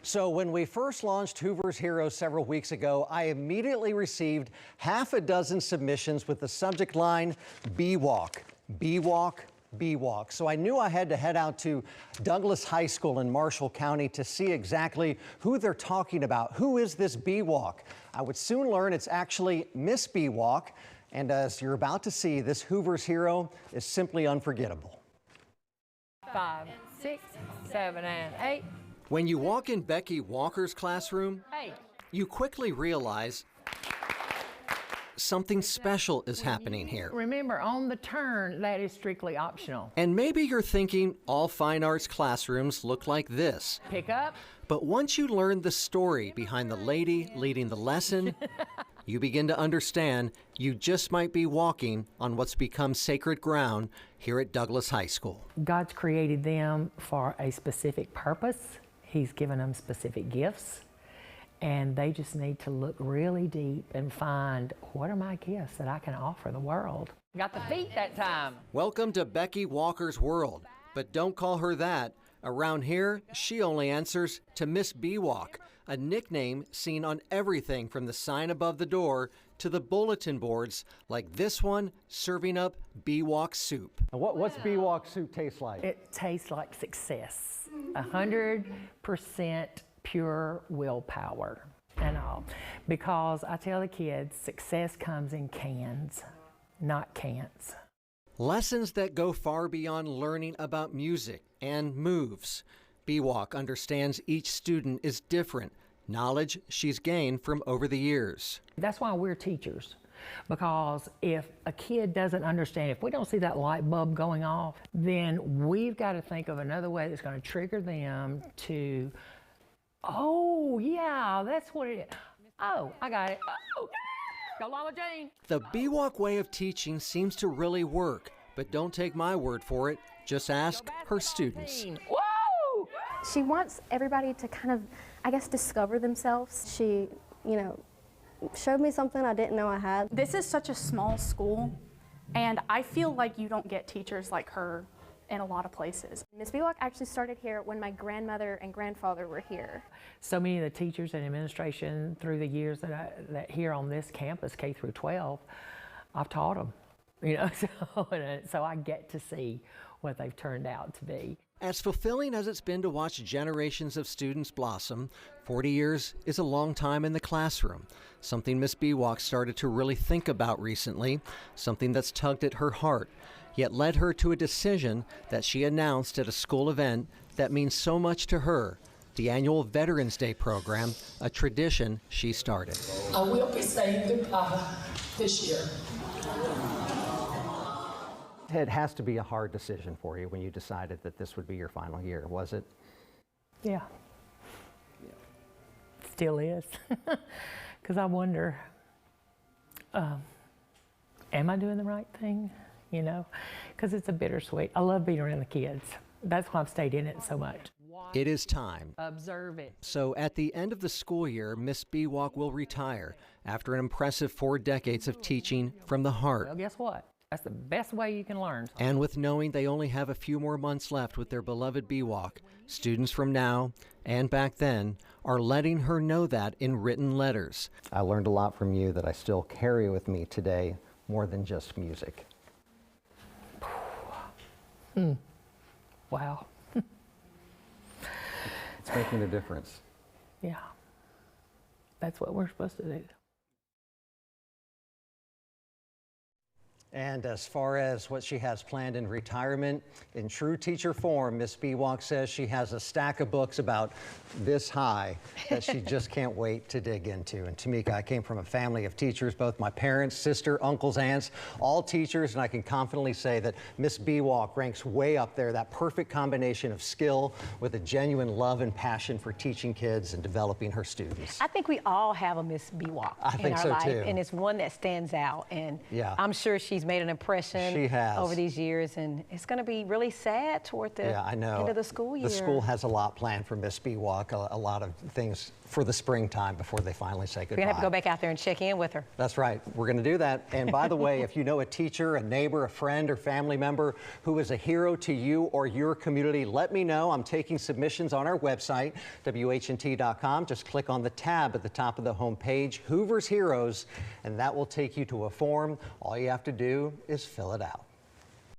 So when we first launched Hoover's Heroes several weeks ago, I immediately received half a dozen submissions with the subject line, Bee Walk, Bee Walk, Bee Walk. So I knew I had to head out to Douglas High School in Marshall County to see exactly who they're talking about. Who is this Bee Walk? I would soon learn it's actually Miss Bee Walk. And as you're about to see, this Hoover's Hero is simply unforgettable. 5, 6, 7, and 8. When you walk in Becky Walker's classroom, Hey. you quickly realize something special is happening here. Remember, on the turn, that is strictly optional. And maybe you're thinking all fine arts classrooms look like this. Pick up. But once you learn the story behind the lady leading the lesson, you begin to understand you just might be walking on what's become sacred ground here at Douglas High School. God's created them for a specific purpose. He's given them specific gifts. And they just need to look really deep and find, what are my gifts that I can offer the world? Got the feet that time. Welcome to Becky Walker's world, but don't call her that. Around here, she only answers to Miss Bee Walk, a nickname seen on everything from the sign above the door to the bulletin boards, like this one serving up Bee Walk soup. What's Bee Walk soup taste like? It tastes like success. 100% pure willpower and all. Because I tell the kids, success comes in cans, not can'ts. Lessons that go far beyond learning about music and moves. Bee Walk understands each student is different, knowledge she's gained from over the years. That's why we're teachers. Because if a kid doesn't understand, if we don't see that light bulb going off, then we've got to think of another way that's going to trigger them to, oh, yeah, that's what it is. Oh, I got it. Oh, go Llama Jane. The Bee Walk way of teaching seems to really work, but don't take my word for it. Just ask her students. Whoa! She wants everybody to kind of, I guess, discover themselves. She, showed me something I didn't know I had. This is such a small school, and I feel like you don't get teachers like her in a lot of places. Miss Bee Walk actually started here when my grandmother and grandfather were here. So many of the teachers and administration through the years that here on this campus, K through 12, I've taught them, so I get to see what they've turned out to be. As fulfilling as it's been to watch generations of students blossom, 40 years is a long time in the classroom. Something Miss Bee Walk started to really think about recently, something that's tugged at her heart, yet led her to a decision that she announced at a school event that means so much to her, the annual Veterans Day program, a tradition she started. I will be saying goodbye this year. It has to be a hard decision for you when you decided that this would be your final year, was it? Yeah. Still is. Because I wonder, am I doing the right thing? Because it's a bittersweet. I love being around the kids. That's why I've stayed in it so much. It is time. Observe it. So at the end of the school year, Miss Bee Walk will retire after an impressive 4 decades of teaching from the heart. Well, guess what? That's the best way you can learn. And with knowing they only have a few more months left with their beloved Bee Walk, students from now and back then are letting her know that in written letters. I learned a lot from you that I still carry with me today, more than just music. Wow. It's making a difference. Yeah. That's what we're supposed to do. And as far as what she has planned in retirement, in true teacher form, Miss Bee Walk says she has a stack of books about this high that she just can't wait to dig into. And Tamika, I came from a family of teachers, both my parents, sister, uncles, aunts, all teachers, and I can confidently say that Miss Bee Walk ranks way up there, that perfect combination of skill with a genuine love and passion for teaching kids and developing her students. I think we all have a Miss Bee Walk in our life, and it's one that stands out, and yeah. I'm sure she she's made an impression She has. over these years, and it's going to be really sad toward the Yeah, I know. end of the school year. The school has a lot planned for Miss Bewalk, a lot of things for the springtime before they finally say goodbye. We're going to have to go back out there and check in with her. That's right. We're going to do that. And by the way, if you know a teacher, a neighbor, a friend, or family member who is a hero to you or your community, let me know. I'm taking submissions on our website, WHNT.com. Just click on the tab at the top of the home page, Hoover's Heroes, and that will take you to a form. All you have to do is fill it out.